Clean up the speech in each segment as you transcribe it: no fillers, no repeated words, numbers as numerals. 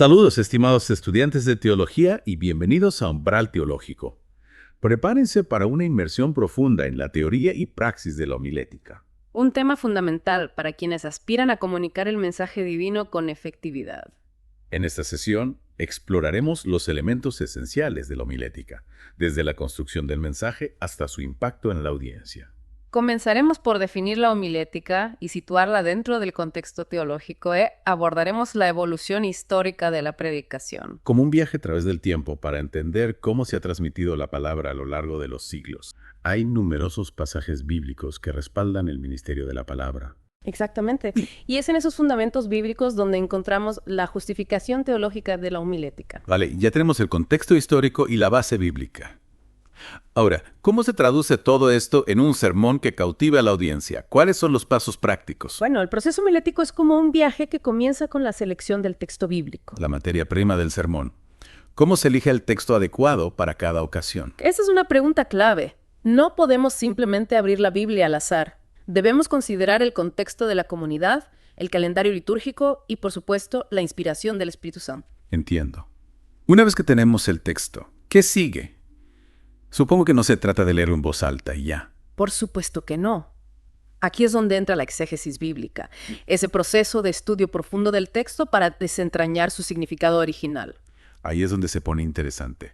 Saludos, estimados estudiantes de teología, y bienvenidos a Umbral Teológico. Prepárense para una inmersión profunda en la teoría y praxis de la homilética. Un tema fundamental para quienes aspiran a comunicar el mensaje divino con efectividad. En esta sesión exploraremos los elementos esenciales de la homilética, desde la construcción del mensaje hasta su impacto en la audiencia. Comenzaremos por definir la homilética y situarla dentro del contexto teológico y abordaremos la evolución histórica de la predicación. Como un viaje a través del tiempo para entender cómo se ha transmitido la palabra a lo largo de los siglos, hay numerosos pasajes bíblicos que respaldan el ministerio de la palabra. Exactamente. Y es en esos fundamentos bíblicos donde encontramos la justificación teológica de la homilética. Vale, ya tenemos el contexto histórico y la base bíblica. Ahora, ¿cómo se traduce todo esto en un sermón que cautive a la audiencia? ¿Cuáles son los pasos prácticos? Bueno, el proceso homilético es como un viaje que comienza con la selección del texto bíblico. La materia prima del sermón. ¿Cómo se elige el texto adecuado para cada ocasión? Esa es una pregunta clave. No podemos simplemente abrir la Biblia al azar. Debemos considerar el contexto de la comunidad, el calendario litúrgico y, por supuesto, la inspiración del Espíritu Santo. Entiendo. Una vez que tenemos el texto, ¿qué sigue? Supongo que no se trata de leerlo en voz alta y ya. Por supuesto que no. Aquí es donde entra la exégesis bíblica, ese proceso de estudio profundo del texto para desentrañar su significado original. Ahí es donde se pone interesante.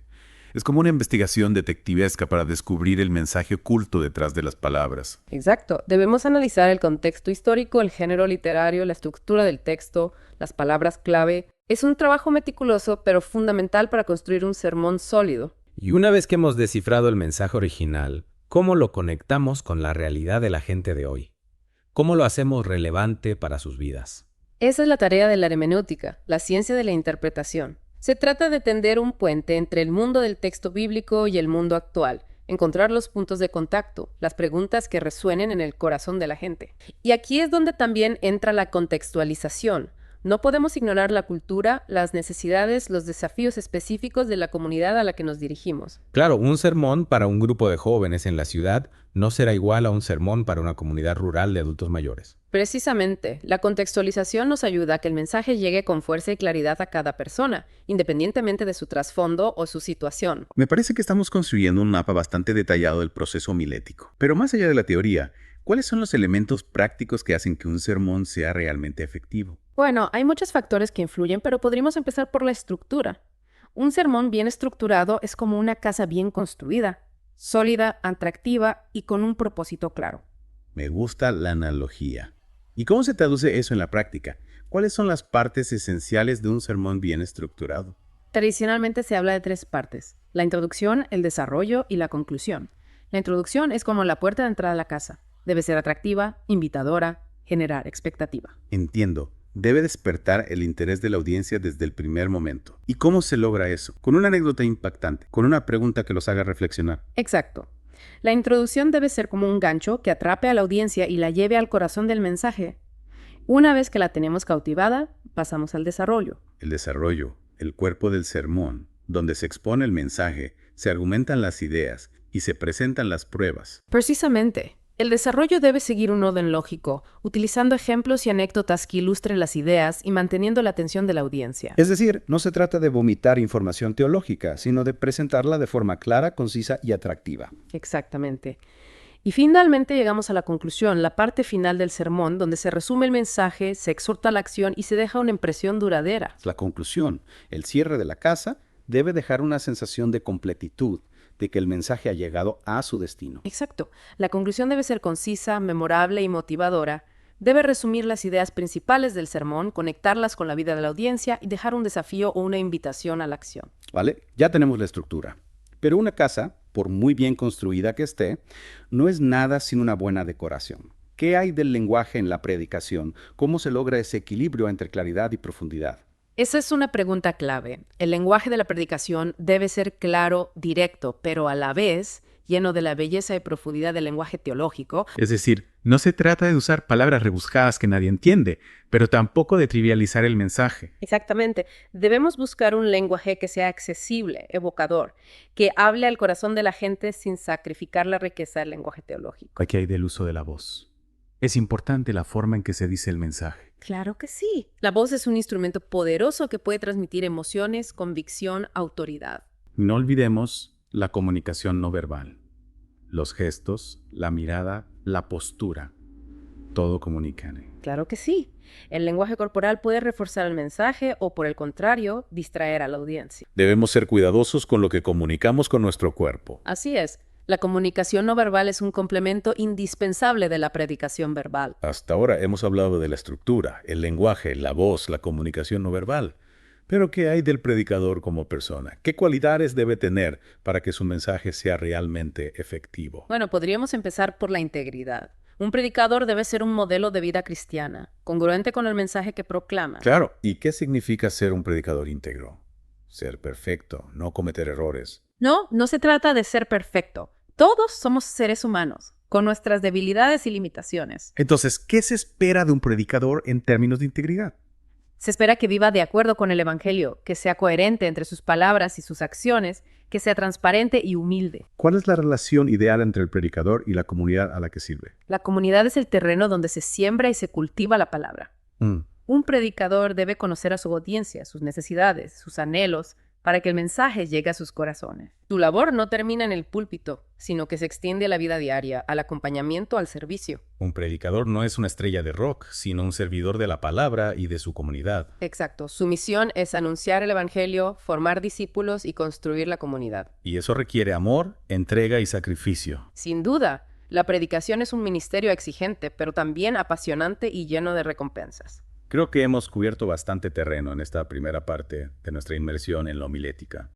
Es como una investigación detectivesca para descubrir el mensaje oculto detrás de las palabras. Exacto. Debemos analizar el contexto histórico, el género literario, la estructura del texto, las palabras clave. Es un trabajo meticuloso, pero fundamental para construir un sermón sólido. Y una vez que hemos descifrado el mensaje original, ¿cómo lo conectamos con la realidad de la gente de hoy? ¿Cómo lo hacemos relevante para sus vidas? Esa es la tarea de la hermenéutica, la ciencia de la interpretación. Se trata de tender un puente entre el mundo del texto bíblico y el mundo actual, encontrar los puntos de contacto, las preguntas que resuenen en el corazón de la gente. Y aquí es donde también entra la contextualización. No podemos ignorar la cultura, las necesidades, los desafíos específicos de la comunidad a la que nos dirigimos. Claro, un sermón para un grupo de jóvenes en la ciudad no será igual a un sermón para una comunidad rural de adultos mayores. Precisamente, la contextualización nos ayuda a que el mensaje llegue con fuerza y claridad a cada persona, independientemente de su trasfondo o su situación. Me parece que estamos construyendo un mapa bastante detallado del proceso homilético. Pero más allá de la teoría, ¿cuáles son los elementos prácticos que hacen que un sermón sea realmente efectivo? Bueno, hay muchos factores que influyen, pero podríamos empezar por la estructura. Un sermón bien estructurado es como una casa bien construida, sólida, atractiva y con un propósito claro. Me gusta la analogía. ¿Y cómo se traduce eso en la práctica? ¿Cuáles son las partes esenciales de un sermón bien estructurado? Tradicionalmente se habla de 3 partes: la introducción, el desarrollo y la conclusión. La introducción es como la puerta de entrada a la casa. Debe ser atractiva, invitadora, generar expectativa. Entiendo. Debe despertar el interés de la audiencia desde el primer momento. ¿Y cómo se logra eso? Con una anécdota impactante, con una pregunta que los haga reflexionar. Exacto. La introducción debe ser como un gancho que atrape a la audiencia y la lleve al corazón del mensaje. Una vez que la tenemos cautivada, pasamos al desarrollo. El desarrollo, el cuerpo del sermón, donde se expone el mensaje, se argumentan las ideas y se presentan las pruebas. Precisamente. El desarrollo debe seguir un orden lógico, utilizando ejemplos y anécdotas que ilustren las ideas y manteniendo la atención de la audiencia. Es decir, no se trata de vomitar información teológica, sino de presentarla de forma clara, concisa y atractiva. Exactamente. Y finalmente llegamos a la conclusión, la parte final del sermón, donde se resume el mensaje, se exhorta a la acción y se deja una impresión duradera. La conclusión, el cierre de la casa, debe dejar una sensación de completitud, de que el mensaje ha llegado a su destino. Exacto. La conclusión debe ser concisa, memorable y motivadora. Debe resumir las ideas principales del sermón, conectarlas con la vida de la audiencia y dejar un desafío o una invitación a la acción. ¿Vale? Ya tenemos la estructura. Pero una casa, por muy bien construida que esté, no es nada sin una buena decoración. ¿Qué hay del lenguaje en la predicación? ¿Cómo se logra ese equilibrio entre claridad y profundidad? Esa es una pregunta clave. El lenguaje de la predicación debe ser claro, directo, pero a la vez lleno de la belleza y profundidad del lenguaje teológico. Es decir, no se trata de usar palabras rebuscadas que nadie entiende, pero tampoco de trivializar el mensaje. Exactamente. Debemos buscar un lenguaje que sea accesible, evocador, que hable al corazón de la gente sin sacrificar la riqueza del lenguaje teológico. Aquí hay del uso de la voz. Es importante la forma en que se dice el mensaje. Claro que sí. La voz es un instrumento poderoso que puede transmitir emociones, convicción, autoridad. No olvidemos la comunicación no verbal. Los gestos, la mirada, la postura. Todo comunican. Claro que sí. El lenguaje corporal puede reforzar el mensaje o, por el contrario, distraer a la audiencia. Debemos ser cuidadosos con lo que comunicamos con nuestro cuerpo. Así es. La comunicación no verbal es un complemento indispensable de la predicación verbal. Hasta ahora hemos hablado de la estructura, el lenguaje, la voz, la comunicación no verbal. Pero ¿qué hay del predicador como persona? ¿Qué cualidades debe tener para que su mensaje sea realmente efectivo? Bueno, podríamos empezar por la integridad. Un predicador debe ser un modelo de vida cristiana, congruente con el mensaje que proclama. Claro. ¿Y qué significa ser un predicador íntegro? Ser perfecto, no cometer errores. No se trata de ser perfecto. Todos somos seres humanos, con nuestras debilidades y limitaciones. Entonces, ¿qué se espera de un predicador en términos de integridad? Se espera que viva de acuerdo con el Evangelio, que sea coherente entre sus palabras y sus acciones, que sea transparente y humilde. ¿Cuál es la relación ideal entre el predicador y la comunidad a la que sirve? La comunidad es el terreno donde se siembra y se cultiva la palabra. Un predicador debe conocer a su audiencia, sus necesidades, sus anhelos, para que el mensaje llegue a sus corazones. Su labor no termina en el púlpito, sino que se extiende a la vida diaria, al acompañamiento, al servicio. Un predicador no es una estrella de rock, sino un servidor de la palabra y de su comunidad. Exacto. Su misión es anunciar el Evangelio, formar discípulos y construir la comunidad. Y eso requiere amor, entrega y sacrificio. Sin duda, la predicación es un ministerio exigente, pero también apasionante y lleno de recompensas. Creo que hemos cubierto bastante terreno en esta primera parte de nuestra inmersión en la homilética.